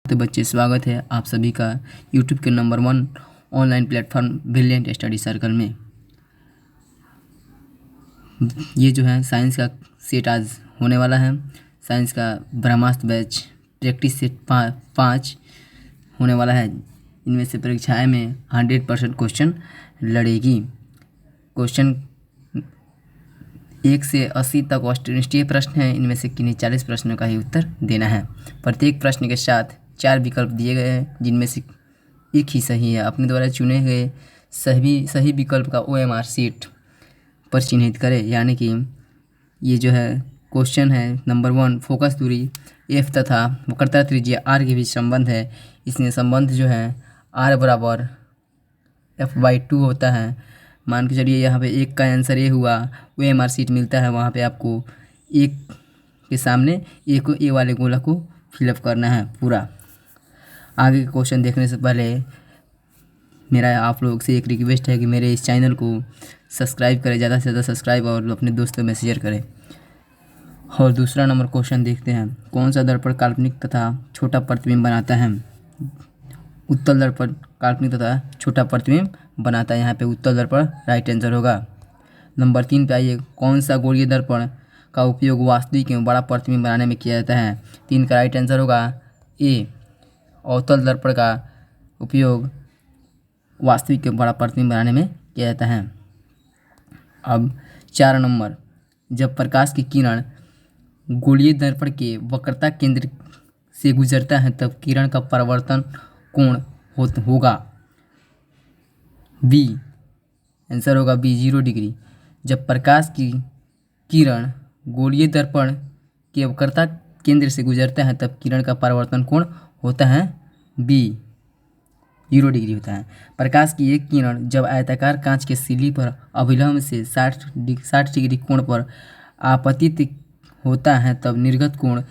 तो बच्चे, स्वागत है आप सभी का यूट्यूब के number 1 online platform brilliant study circle में। ये जो है साइंस का सेट आज होने वाला है। साइंस का ब्रह्मास्त्र बैच प्रैक्टिस सेट 5 होने वाला है। इनमें से परीक्षाएं में 100% क्वेश्चन लड़ेगी। क्वेश्चन 1 से 80 तक ऑस्ट्रेलियन प्रश्न हैं। इनमें से किन्हीं 40 प्रश्नों का ही उत्तर देना है। प्रत्येक प्रश्न के साथ 4 विकल्प दिए गए हैं, जिनमें से एक ही सही है। अपने द्वारा चुने गए सही विकल्प का OMR शीट पर चिन्हित करें। यानी कि ये जो है क्वेश्चन है नंबर 1, फोकस दूरी F तथा वक्रता त्रिज्या R के बीच संबंध है। इसमें संबंध जो है R बराबर F/2 होता है। मान के चलिए यहाँ पे एक का आंसर ए हुआ, OMR शीट मिलता है। वहाँ पे आपको एक के सामने ए वाले गोला को फिलअप करना है पूरा। आगे के क्वेश्चन देखने से पहले मेरा आप लोग से एक रिक्वेस्ट है कि मेरे इस चैनल को सब्सक्राइब करें, ज़्यादा से ज़्यादा सब्सक्राइब और अपने दोस्तों में शेयर करें। और दूसरा नंबर क्वेश्चन देखते हैं। कौन सा दर्पण काल्पनिक तथा छोटा प्रतिबिंब बनाता है? उत्तल दर्पण काल्पनिक तथा छोटा प्रतिबिंब बनाता है। यहाँ पे उत्तल दर्पण राइट आंसर होगा। नंबर 3 पे आइए। कौन सा गोलीय दर्पण का उपयोग वास्तविक एवं बड़ा प्रतिबिंब बनाने में किया जाता है? 3 का राइट आंसर होगा ए। अवतल दर्पण का उपयोग वास्तविक एवं बड़ा प्रतिबिंब बनाने में किया जाता है। अब 4 नंबर, जब प्रकाश की किरण गोलीय दर्पण के वक्रता केंद्र से गुजरता है तब किरण का परावर्तन कोण होगा। बी आंसर होगा बी, 0 डिग्री। जब प्रकाश की किरण गोलीय दर्पण के वक्रता केंद्र से गुजरता है तब किरण का परावर्तन कोण होता है बी, 0 डिग्री होता है। प्रकाश की एक किरण जब आयताकार कांच के सिल्ली पर अभिलंब से 60 डिग्री कोण पर आपतित होता है तब निर्गत कोण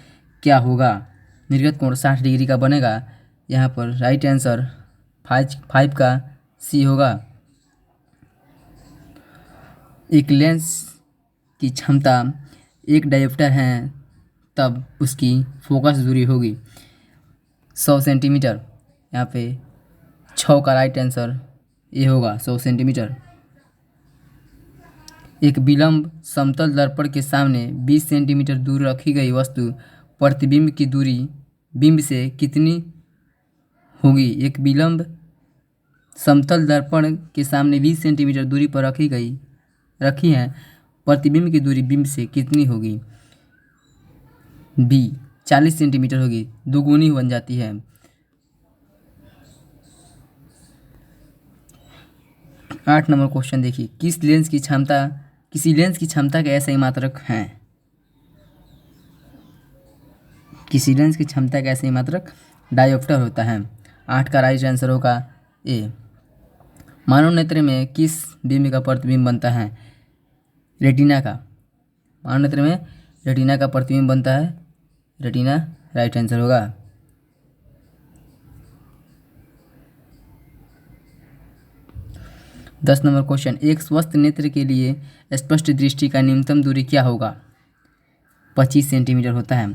क्या होगा? निर्गत कोण 60 डिग्री का बनेगा। यहाँ पर राइट आंसर 5 का सी होगा। एक लेंस की क्षमता 1 डायोप्टर है तब उसकी फोकस दूरी होगी 100 सेंटीमीटर। यहाँ पे 6 का राइट आंसर ये होगा 100 सेंटीमीटर। एक विलंब समतल दर्पण के सामने 20 सेंटीमीटर दूर रखी गई वस्तु प्रतिबिंब की दूरी बिंब से कितनी होगी? एक विलंब समतल दर्पण के सामने 20 सेंटीमीटर दूरी पर रखी है। प्रतिबिंब की दूरी बिंब से कितनी होगी? बी, 40 सेंटीमीटर होगी, दोगुनी बन जाती है। 8 नंबर क्वेश्चन देखिए। किसी लेंस की क्षमता के ऐसे मात्रक हैं? किसी लेंस की क्षमता का ऐसे मात्रक डायोप्टर होता है। 8 का राइट आंसर होगा ए। मानव नेत्र में किस बिंब का प्रतिबिंब बनता है? रेटिना का। मानव नेत्र में रेटिना का प्रतिबिंब बनता है। रेटिना राइट आंसर होगा। दस नंबर क्वेश्चन। एक स्वस्थ नेत्र के लिए स्पष्ट दृष्टि का न्यूनतम दूरी क्या होगा? 25 सेंटीमीटर होता है।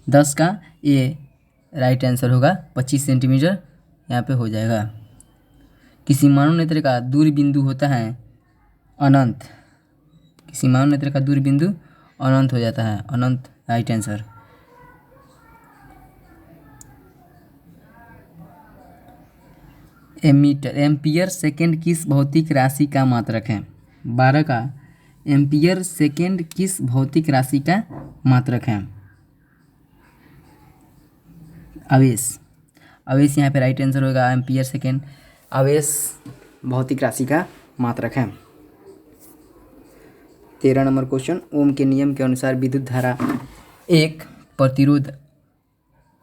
10 का ए राइट आंसर होगा, 25 सेंटीमीटर यहाँ पे हो जाएगा। किसी मानव नेत्र का दूर बिंदु होता है अनंत। किसी मानव नेत्र का दूर बिंदु अनंत हो जाता है। अनंत राइट आंसर। एम्पियर सेकेंड किस भौतिक राशि का मात्रक है? 12 का एम्पियर सेकेंड किस भौतिक राशि का मात्रक है? आवेश। आवेश यहाँ पे राइट आंसर होगा। एम्पियर सेकेंड आवेश भौतिक राशि का मात्रक है। 13 नंबर क्वेश्चन। ओम के नियम के अनुसार विद्युत धारा एक प्रतिरोध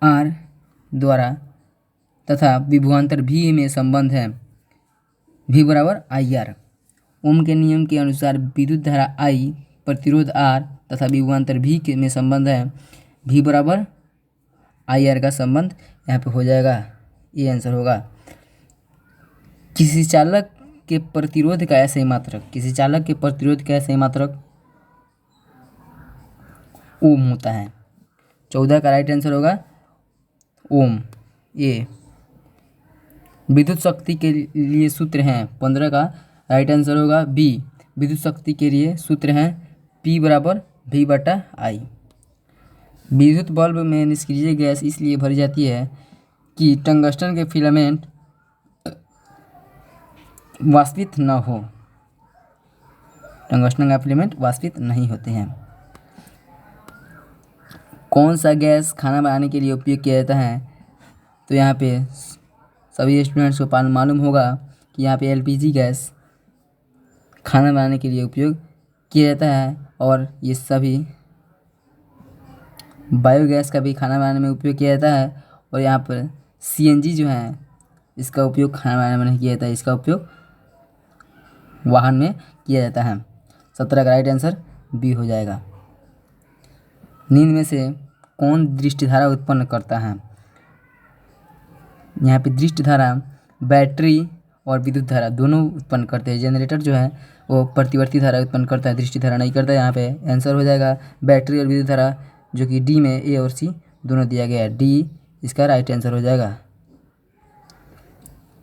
R द्वारा तथा विभवांतर V में संबंध है V बराबर IR। ओम के नियम के अनुसार विद्युत धारा I प्रतिरोध R तथा विभवांतर V में संबंध है V बराबर IR का संबंध यहाँ पे हो जाएगा। ये आंसर होगा। किसी चालक के प्रतिरोध का ऐसे मात्रक, किसी चालक के प्रतिरोध का ऐसे मात्रक ओम होता है। 14 का राइट आंसर होगा ओम। ए। विद्युत शक्ति के लिए सूत्र हैं 15 का राइट आंसर होगा बी। विद्युत शक्ति के लिए सूत्र हैं P बराबर V/I। विद्युत बल्ब में निष्क्रिय गैस इसलिए भरी जाती है कि टंगस्टन के फिलामेंट वाष्पित न हो। टंगस्टन का फिलामेंट वाष्पित नहीं होते हैं। कौन सा गैस खाना बनाने के लिए उपयोग किया जाता है? तो यहाँ पे सभी स्टूडेंट्स को मालूम होगा कि यहाँ पे LPG गैस खाना बनाने के लिए उपयोग किया जाता है और ये सभी बायोगैस का भी खाना बनाने में उपयोग किया जाता है। और यहाँ पर CNG जो है इसका उपयोग खाना बनाने में नहीं किया जाता है, इसका उपयोग वाहन में किया जाता है। 17 का राइट आंसर बी हो जाएगा। नींद में से कौन दृष्टिधारा उत्पन्न करता है? यहाँ पे दृष्टिधारा बैटरी और विद्युत धारा दोनों उत्पन्न करते हैं। जनरेटर जो है वो प्रतिवर्ती धारा उत्पन्न करता है, दृष्टिधारा नहीं करता है। यहाँ पे आंसर हो जाएगा बैटरी और विद्युत धारा, जो कि डी में ए और सी दोनों दिया गया है। डी इसका राइट आंसर हो जाएगा।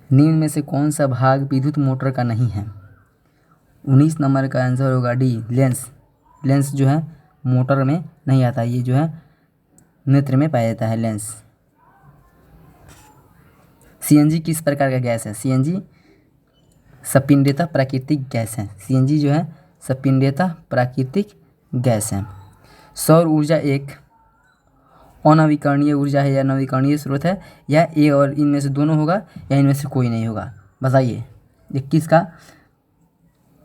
नींद में से कौन सा भाग विद्युत मोटर का नहीं है? 19 नंबर का आंसर होगा डी लेंस। लेंस जो है मोटर में नहीं आता, ये जो है नेत्र में पाया जाता है लेंस। CNG किस प्रकार का गैस है? CNG सपिंडेता प्राकृतिक गैस है। CNG जो है सपिंडेता प्राकृतिक गैस है। सौर ऊर्जा एक अनवीकरणीय ऊर्जा है या नवीकरणीय स्रोत है, या ए और इनमें से दोनों होगा या इनमें से कोई नहीं होगा? बताइए। 21 का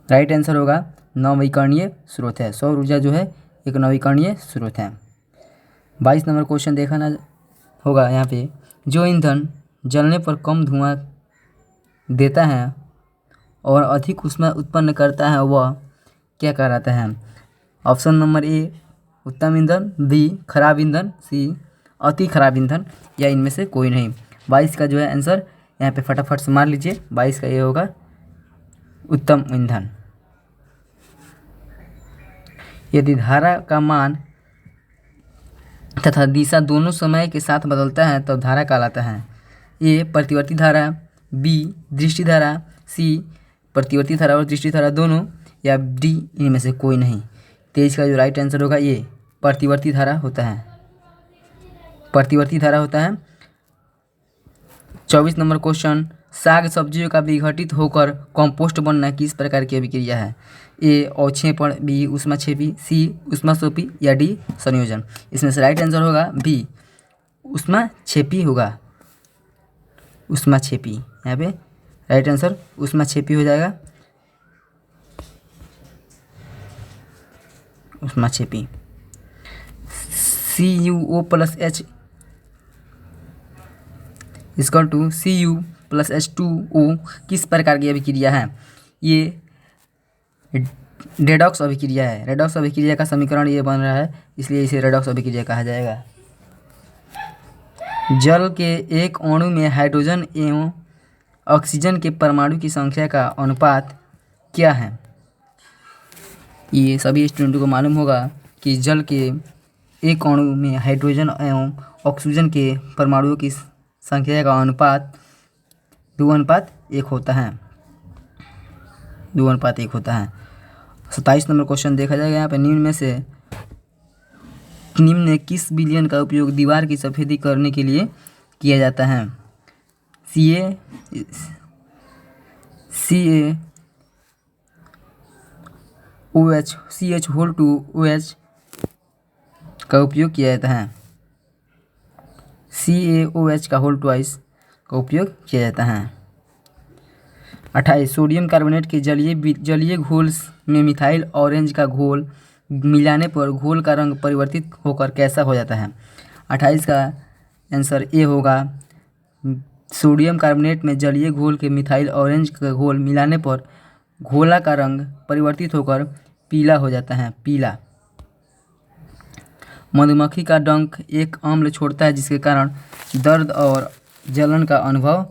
राइट आंसर होगा नवीकरणीय स्रोत है। सौर ऊर्जा जो है एक नवीकरणीय स्रोत है। 22 नंबर क्वेश्चन देखना होगा यहाँ पे। जो ईंधन जलने पर कम धुआं देता है और अधिक ऊष्मा उत्पन्न करता है वह क्या कहलाता है? ऑप्शन नंबर ए उत्तम ईंधन, बी खराब ईंधन, सी अति खराब ईंधन, या इनमें से कोई नहीं। 22 का जो है आंसर यहाँ पे फटाफट से मार लीजिए। 22 का ये होगा उत्तम ईंधन। यदि धारा का मान तथा दिशा दोनों समय के साथ बदलता है तब धारा कहलाता है। ए प्रतिवर्ती धारा, बी दृष्टि धारा, सी प्रतिवर्ती धारा और दृष्टि धारा दोनों, या डी इनमें से कोई नहीं। 23 का जो राइट आंसर होगा ये प्रतिवर्ती धारा होता है। प्रतिवर्ती धारा होता है। 24 नंबर क्वेश्चन। साग सब्जियों का विघटित होकर कंपोस्ट बनना किस प्रकार की अभिक्रिया है? ए अवक्षेपण, बी ऊष्माक्षेपी, सी ऊष्माशोपी, या डी संयोजन। इसमें से राइट आंसर होगा बी ऊष्माक्षेपी होगा। ऊष्माक्षेपी यहाँ पे राइट आंसर ऊष्माक्षेपी हो जाएगा। ऊष्माक्षेपी। CuO+H इक्वल टू Cu+H2O किस प्रकार की अभिक्रिया है? ये रेडॉक्स अभिक्रिया है। रेडॉक्स अभिक्रिया का समीकरण ये बन रहा है, इसलिए इसे रेडॉक्स अभिक्रिया कहा जाएगा। जल के एक अणु में हाइड्रोजन एवं ऑक्सीजन के परमाणु की संख्या का अनुपात क्या है? ये सभी स्टूडेंटों को मालूम होगा कि जल के एक अणु में हाइड्रोजन एवं ऑक्सीजन के परमाणुओं की संख्या का अनुपात 2:1 होता है। 2:1 होता है। 27 नंबर क्वेश्चन देखा जाएगा यहाँ पे। निम्न में किस विलयन का उपयोग दीवार की सफेदी करने के लिए किया जाता है? CaOH का उपयोग किया जाता है। CaOH का होल ट्वाइस का उपयोग किया जाता है। 28 सोडियम कार्बोनेट के जलीय घोल में मिथाइल ऑरेंज का घोल मिलाने पर घोल का रंग परिवर्तित होकर कैसा हो जाता है? 28 का आंसर ए होगा। सोडियम कार्बोनेट में जलीय घोल के मिथाइल ऑरेंज का घोल मिलाने पर घोला का रंग परिवर्तित होकर पीला हो जाता है। पीला। मधुमक्खी का डंक एक अम्ल छोड़ता है जिसके कारण दर्द और जलन का अनुभव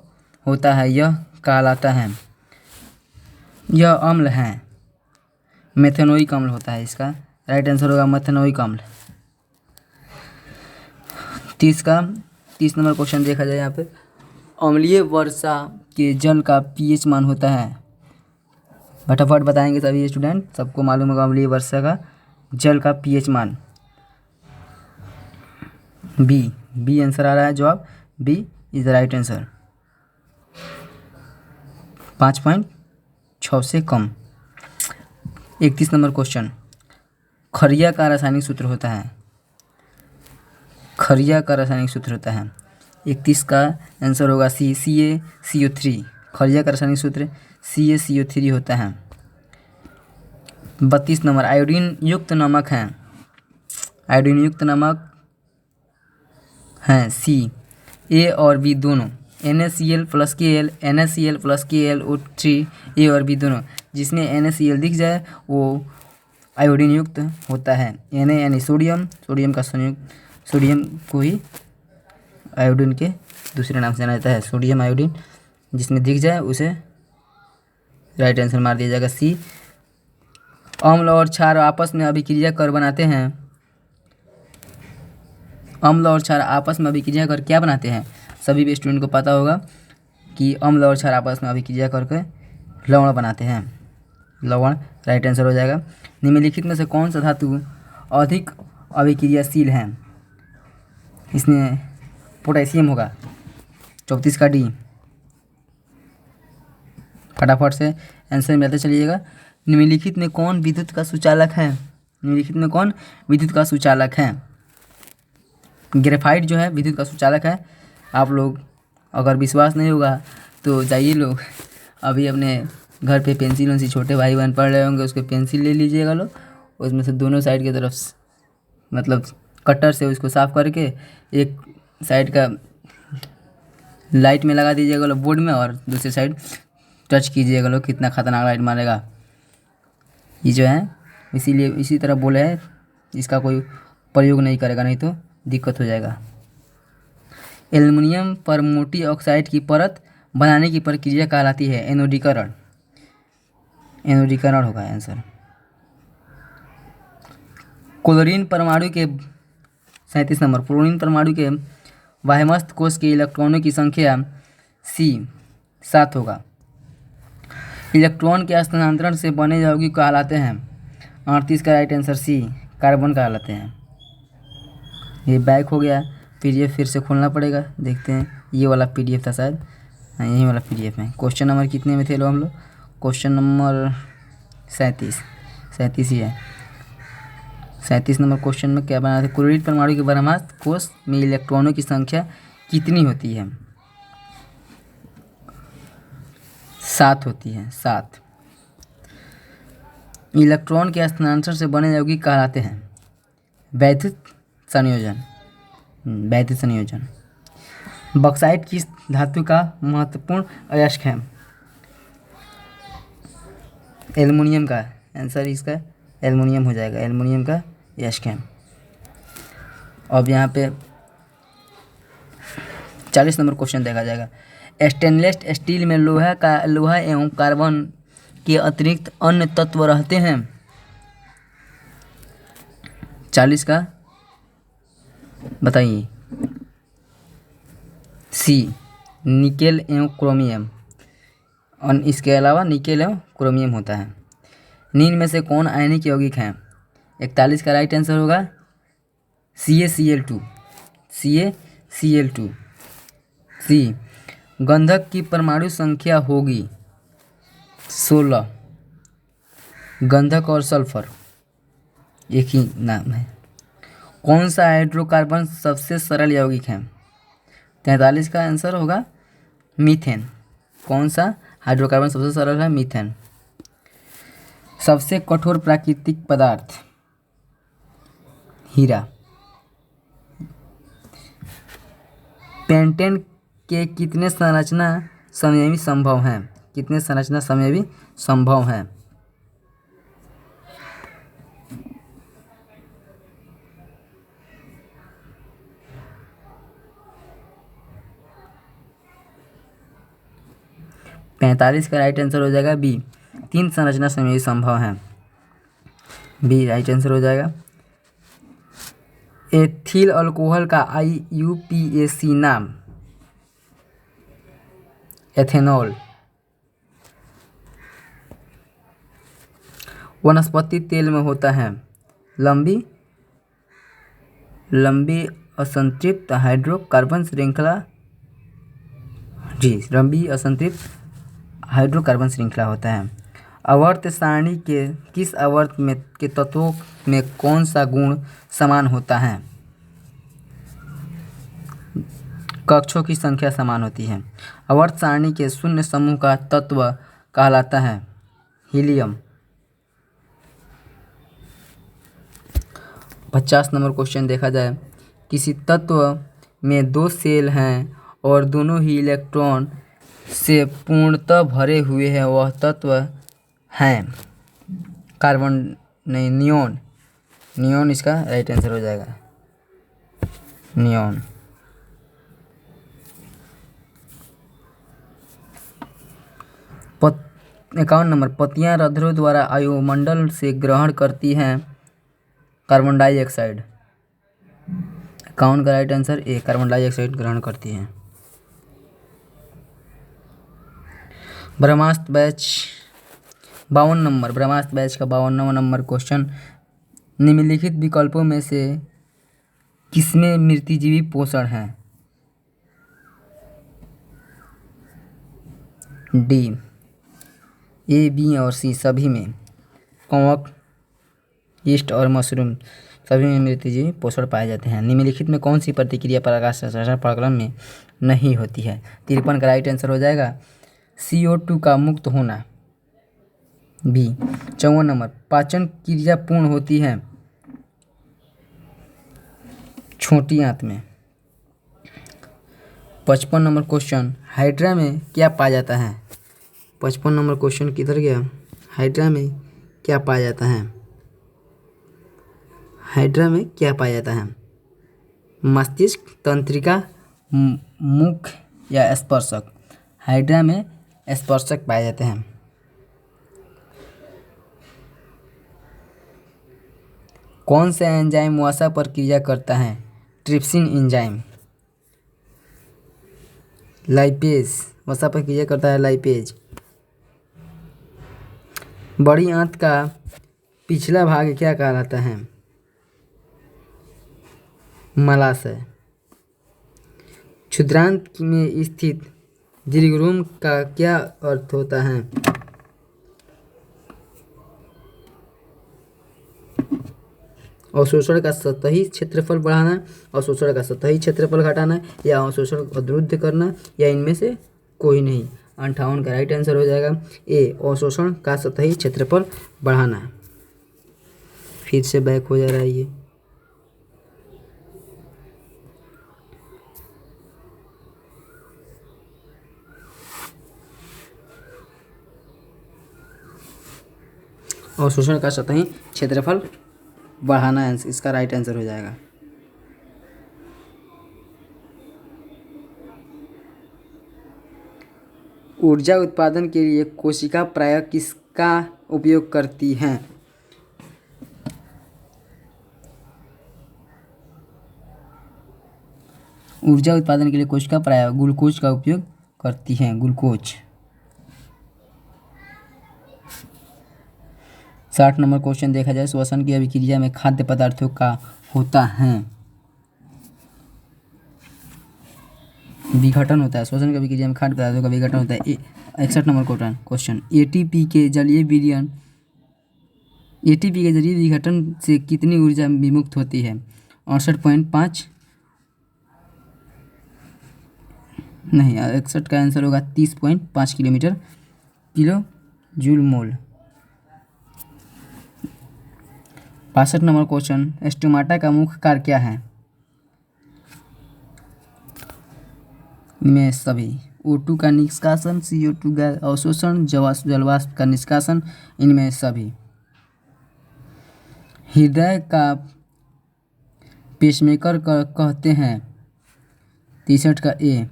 होता है, यह कहलाता है। यह अम्ल है मेथेनोइक अम्ल होता है। इसका राइट आंसर होगा मेथेनोइक अम्ल। 30 30 नंबर क्वेश्चन देखा जाए यहाँ पे, अम्लीय वर्षा के जल का पीएच मान होता है। फटाफट बताएंगे सभी स्टूडेंट, सबको मालूम होगा अम्लीय वर्षा का जल का पीएच मान। बी आंसर आ रहा है, जवाब B is the right answer. 5.6 से कम। 31 नंबर क्वेश्चन, खरिया का रासायनिक सूत्र होता है। खरिया का रासायनिक सूत्र होता है। 31 का आंसर होगा CaCO3। खरिया का रासायनिक सूत्र CaCO3 होता है। 32 नंबर, आयोडीन युक्त नमक है। आयोडीन युक्त नमक हैं C, A और B दोनों, NaCl + Kl, NaCl + KlO3, A और B दोनों। जिसमें NaCl दिख जाए वो आयोडीन युक्त होता है। Na यानी सोडियम, सोडियम का संयुक्त, सोडियम को ही आयोडीन के दूसरे नाम से जाना जाता है, सोडियम आयोडीन। जिसमें दिख जाए उसे राइट आंसर मार दिया जाएगा C। अम्ल और क्षार आपस में अभिक्रिया कर बनाते हैं। अम्ल और क्षार आपस में अभिक्रिया कर क्या बनाते हैं? सभी भी स्टूडेंट को पता होगा कि अम्ल और क्षार आपस में अभिक्रिया करके लवण बनाते हैं। लवण राइट आंसर हो जाएगा। निम्नलिखित में से कौन सा धातु अधिक अभिक्रियाशील है? इसमें पोटेशियम होगा। 34 का डी। फटाफट से आंसर मिलते चलिएगा। निम्नलिखित में कौन विद्युत का सुचालक है? निम्नलिखित में कौन विद्युत का सुचालक है? ग्रेफाइट जो है विद्युत का सुचालक है। आप लोग अगर विश्वास नहीं होगा तो जाइए लोग अभी अपने घर पे पेंसिल वंसिल, छोटे भाई बहन पढ़ रहे होंगे, उसके पेंसिल ले लीजिएगा लोग, उसमें से दोनों साइड की तरफ मतलब कटर से उसको साफ़ करके एक साइड का लाइट में लगा दीजिएगा लोग बोर्ड में, और दूसरी साइड टच कीजिएगा लोग, कितना खतरनाक लाइट मारेगा ये जो है। इसीलिए इसी तरह बोले है, इसका कोई प्रयोग नहीं करेगा, नहीं तो दिक्कत हो जाएगा। एल्युमिनियम पर मोटी ऑक्साइड की परत बनाने की प्रक्रिया कहलाती है एनोडीकरण। एनोडीकरण होगा आंसर। क्लोरीन परमाणु के 37 नंबर, क्लोरीन परमाणु के वाह्यस्थ कोश के इलेक्ट्रॉनों की संख्या C7 होगा। इलेक्ट्रॉन के स्थानांतरण से बने यौगिक कहलाते हैं। 38 का राइट आंसर C, कार्बन कहलाते हैं। ये बैक हो गया, PDF फिर से खोलना पड़ेगा। देखते हैं, ये वाला PDF था शायद, हाँ यही वाला PDF है। क्वेश्चन नंबर कितने में थे हम लोग? क्वेश्चन नंबर 37 ही है। 37 नंबर क्वेश्चन में क्या बना था? क्लोरीन परमाणु के वाह्यस्थ कोश में इलेक्ट्रॉनों की संख्या कितनी होती है? 7 होती है, 7। इलेक्ट्रॉन के स्थानांतरण से बने यौगिक कहलाते हैं वैद्युत संयोजन। वैद्युत संयोजन। बॉक्साइट किस धातु का महत्वपूर्ण अयस्क है? एल्युमिनियम का आंसर इसका एल्युमिनियम हो जाएगा। एल्युमिनियम का अयस्क है। अब यहाँ पे 40 नंबर क्वेश्चन देखा जाएगा। स्टेनलेस स्टील में लोहा एवं कार्बन के अतिरिक्त अन्य तत्व रहते हैं। 40 का बताइए। C, निकेल एवं क्रोमियम। और इसके अलावा निकेल एवं क्रोमियम होता है। निम्न में से कौन आयनिक यौगिक हैं? 41 का राइट आंसर होगा CaCl2। CaCl2। C, गंधक की परमाणु संख्या होगी 16। गंधक और सल्फर एक ही नाम है। कौन सा हाइड्रोकार्बन सबसे सरल यौगिक है? 43 का आंसर होगा मीथेन। कौन सा हाइड्रोकार्बन सबसे सरल है? मीथेन। सबसे कठोर प्राकृतिक पदार्थ? हीरा। पेंटेन के कितने संरचना समयोजन संभव हैं? कितने संरचना समयोजन संभव हैं? पैंतालीस का राइट आंसर हो जाएगा B, 3 संरचना समयोजन संभव हैं। B राइट आंसर हो जाएगा। एथिल अल्कोहल का IUPAC नाम एथेनॉल। वनस्पति तेल में होता है लंबी असंतृप्त हाइड्रोकार्बन श्रृंखला। जी, लंबी असंतृप्त हाइड्रोकार्बन श्रृंखला होता है। आवर्त सारणी के किस आवर्त में के तत्वों में कौन सा गुण समान होता है? कक्षों की संख्या समान होती है। आवर्त सारणी के शून्य समूह का तत्व कहलाता है हीलियम। 50 नंबर क्वेश्चन देखा जाए, किसी तत्व में 2 सेल हैं और दोनों ही इलेक्ट्रॉन से पूर्णतः भरे हुए हैं, वह तत्व हैं कार्बन नहीं नियॉन। नियॉन इसका राइट आंसर हो जाएगा, नियॉन। पत 51 नंबर, पत्तियां रंध्रों द्वारा वायुमंडल से ग्रहण करती हैं कार्बन डाइऑक्साइड। 51 का right answer A, carbon dioxide ग्रहण करती हैं। ब्रह्मास्त्र बैच 52 नंबर, ब्रह्मास्त्र बैच का 52वां नंबर क्वेश्चन, निम्नलिखित विकल्पों में से किसमें मृतजीवी पोषण है? डी, ए, बी और सी सभी में। कवक, यीस्ट और मशरूम सभी में मृतजीवी पोषण पाए जाते हैं। निम्नलिखित में कौन सी प्रतिक्रिया परागण संश्लेषण प्रक्रम में नहीं होती है? 53 का राइट आंसर हो जाएगा CO2 का मुक्त होना, बी। 54 नंबर, पाचन क्रिया पूर्ण होती है छोटी आंत में। 55 नंबर क्वेश्चन, हाइड्रा में क्या पाया जाता है? 55 नंबर क्वेश्चन किधर गया? हाइड्रा में क्या पाया जाता है? हाइड्रा में क्या पाया जाता है? मस्तिष्क, तंत्रिका, मुख या स्पर्शक? हाइड्रा में स्पर्शक पाए जाते हैं। कौन सा एंजाइम वसा पर क्रिया करता है? Trypsin enzyme. लाइपेज वसा पर क्रिया करता है, लाइपेज। बड़ी आंत का पिछला भाग क्या कहलाता है? मलाशय। क्षुद्रांत में स्थित दीर्घरोम का क्या अर्थ होता है? अवशोषण का सतही क्षेत्रफल बढ़ाना, अवशोषण का सतही क्षेत्रफल घटाना, या अवशोषण अवरुद्ध करना, या इनमें से कोई नहीं। 58 का राइट आंसर हो जाएगा ए, अवशोषण का सतही क्षेत्रफल बढ़ाना। फिर से बैक हो जा रहा है ये। अवशोषण का सतही क्षेत्रफल बढ़ाना इसका राइट आंसर हो जाएगा। ऊर्जा उत्पादन के लिए कोशिका प्रायः किसका उपयोग करती हैं? ऊर्जा उत्पादन के लिए कोशिका प्रायः ग्लूकोज का उपयोग करती हैं, ग्लूकोज। 60 नंबर क्वेश्चन देखा जाए, श्वसन की अभिक्रिया में खाद्य पदार्थों का होता है विघटन होता है। श्वसन की अभिक्रिया में खाद्य पदार्थों का विघटन होता है। 61 नंबर क्वेश्चन, एटीपी के जरिए विघटन से कितनी ऊर्जा विमुक्त होती है? 68.5 नहीं, 61 का आंसर होगा 30.5 kilo joule mole. 62 number question, stomata का मुख्य कार्य क्या है? में सभी। O2 का निष्कासन, CO2 गैस अवशोषण, जलवाष्प का निष्कासन, इनमें सभी। हृदय का पेसमेकर कहते हैं। 63 का ए,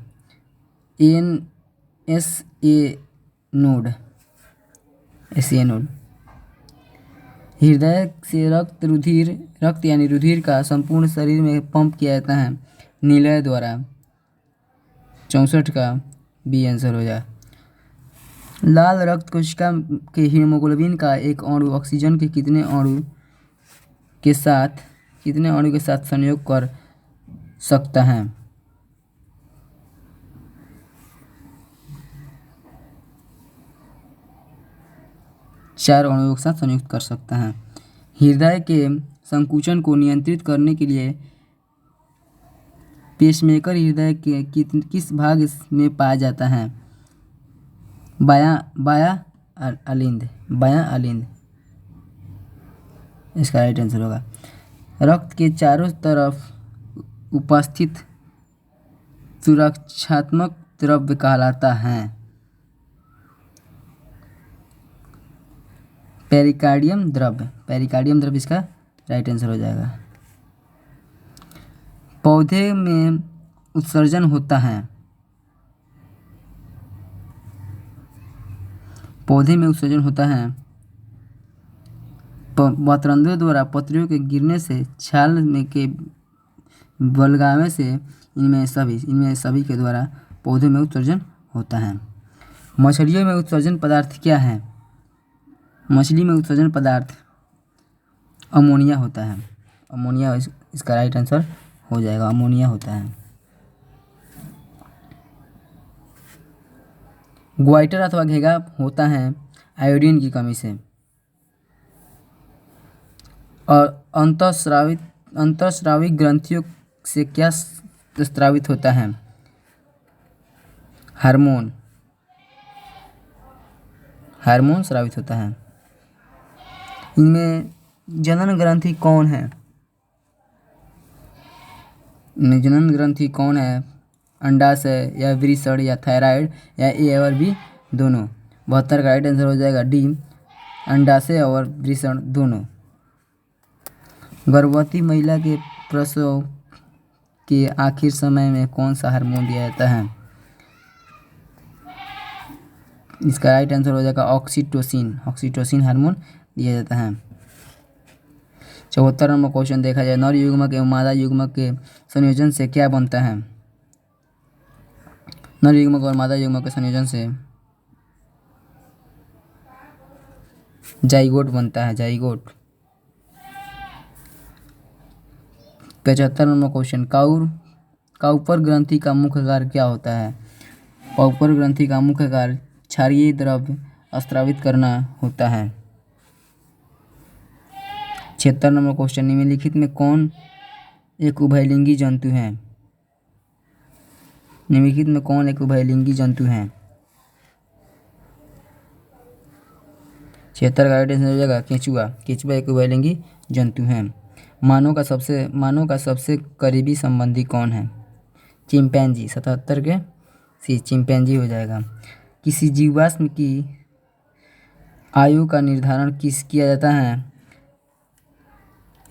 NSA नोड। हृदय से रक्त यानी रुधिर का संपूर्ण शरीर में पंप किया जाता है निलय द्वारा। 64 का बी आंसर हो जाए। लाल रक्त कोशिका के हीमोग्लोबिन का एक अणु ऑक्सीजन के कितने अणु के साथ संयोग कर सकता है? 4 अणुओं के साथ संयुक्त कर सकता है। हृदय के संकुचन को नियंत्रित करने के लिए पेसमेकर हृदय के किस भाग में पाया जाता है? बायां अलिंद इसका राइट आंसर होगा। रक्त के चारों तरफ उपस्थित सुरक्षात्मक द्रव्य कहलाता है पेरिकार्डियम द्रव्य इसका राइट आंसर हो जाएगा। पौधे में उत्सर्जन होता है पतरंध्रों द्वारा पत्तियों के गिरने से छाल में के बलगावे से इनमें सभी के द्वारा पौधों में उत्सर्जन होता है। मछलियों में उत्सर्जन पदार्थ क्या है? मछली में उत्सर्जन पदार्थ अमोनिया होता है। अमोनिया इसका राइट आंसर हो जाएगा, अमोनिया होता है। ग्वाइटर अथवा घेगा होता है आयोडीन की कमी से। और अंतःस्रावी ग्रंथियों से क्या स्रावित होता है? हार्मोन स्रावित होता है। इनमें जनन ग्रंथि कौन है? अंडाशय या वृषण या थायराइड या ए और बी दोनों? 72 का राइट आंसर हो जाएगा डी, अंडाशय और वृषण दोनों। गर्भवती महिला के प्रसव के आखिर समय में कौन सा हार्मोन दिया जाता है? इसका राइट आंसर हो जाएगा ऑक्सीटोसिन हार्मोन दिया जाता है। 74 नंबर क्वेश्चन देखा जाए, नर युग्मक एवं मादा युग्मक के संयोजन से क्या बनता है? नर युग्मक और मादा युग्मक के संयोजन से जाइगोट बनता है, जाइगोट। 75 नंबर क्वेश्चन, काउपर ग्रंथि का मुख्य कार्य क्या होता है? काउपर ग्रंथि का मुख्य कार्य क्षारीय द्रव्य स्रावित करना होता है। 76 नंबर क्वेश्चन, निम्नलिखित में कौन एक उभयलिंगी जंतु है? 76 का राइट आंसर हो जाएगा केंचुआ एक उभयलिंगी जंतु है। मानव का सबसे करीबी संबंधी कौन है? चिंपैंजी। 77 के सी चिंपैंजी हो जाएगा। किसी जीवाश्म की आयु का निर्धारण किया जाता है?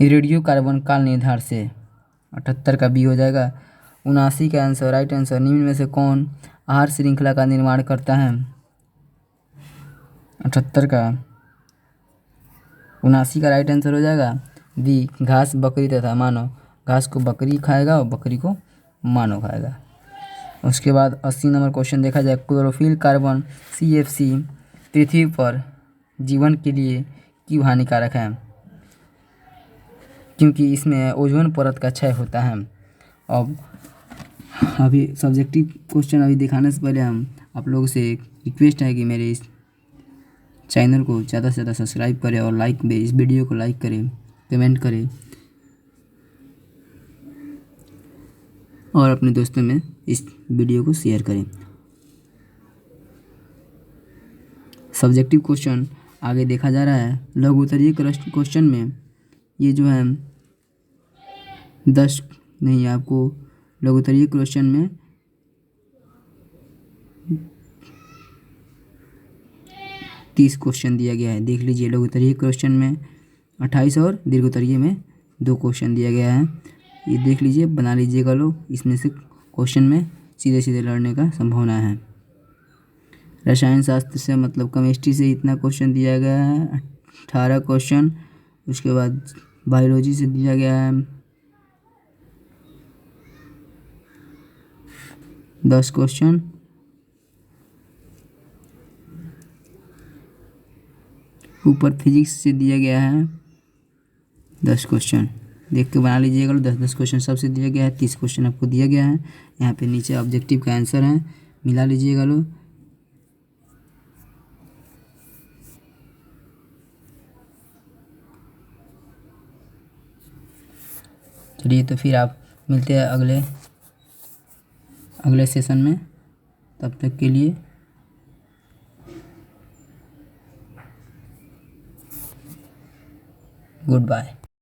रेडियो कार्बन काल निर्धारण से। 78 का बी हो जाएगा। 79 का आंसर राइट आंसर, निम्न में से कौन आहार श्रृंखला का निर्माण करता है? 78 का 79 का राइट आंसर हो जाएगा बी, घास, बकरी तथा मानव। घास को बकरी खाएगा और बकरी को मानव खाएगा। उसके बाद 80 नंबर क्वेश्चन देखा जाए, क्लोरोफिल कार्बन CFC पृथ्वी पर जीवन के लिए क्यों हानिकारक है? क्योंकि इसमें ओजोन परत का क्षय होता है। अब अभी सब्जेक्टिव क्वेश्चन अभी दिखाने से पहले हम आप लोगों से एक रिक्वेस्ट है कि मेरे इस चैनल को ज़्यादा से ज़्यादा सब्सक्राइब करें और इस वीडियो को लाइक करें, कमेंट करें और अपने दोस्तों में इस वीडियो को शेयर करें। सब्जेक्टिव क्वेश्चन आगे देखा जा रहा है। लघु उत्तरीय क्वेश्चन में ये जो है 10 नहीं, आपको लघु उत्तरीय क्वेश्चन में 30 क्वेश्चन दिया गया है। देख लीजिए, लघु उत्तरीय क्वेश्चन में 28 और दीर्घ उत्तरीय में 2 क्वेश्चन दिया गया है। ये देख लीजिए, बना लीजिएगा लोग। इसमें से क्वेश्चन में सीधे लड़ने का संभावना है। रसायन शास्त्र से मतलब केमिस्ट्री से इतना क्वेश्चन दिया गया है, 18 क्वेश्चन। उसके बाद बायोलॉजी से दिया गया है 10 क्वेश्चन। ऊपर फिजिक्स से दिया गया है 10 क्वेश्चन। देख के बना लीजिएगा, 10-10 क्वेश्चन सबसे दिया गया है, 30 क्वेश्चन आपको दिया गया है। यहाँ पे नीचे ऑब्जेक्टिव का आंसर है, मिला लीजिएगा लो। चलिए तो फिर आप मिलते हैं अगले सेशन में। तब तक के लिए गुड बाय।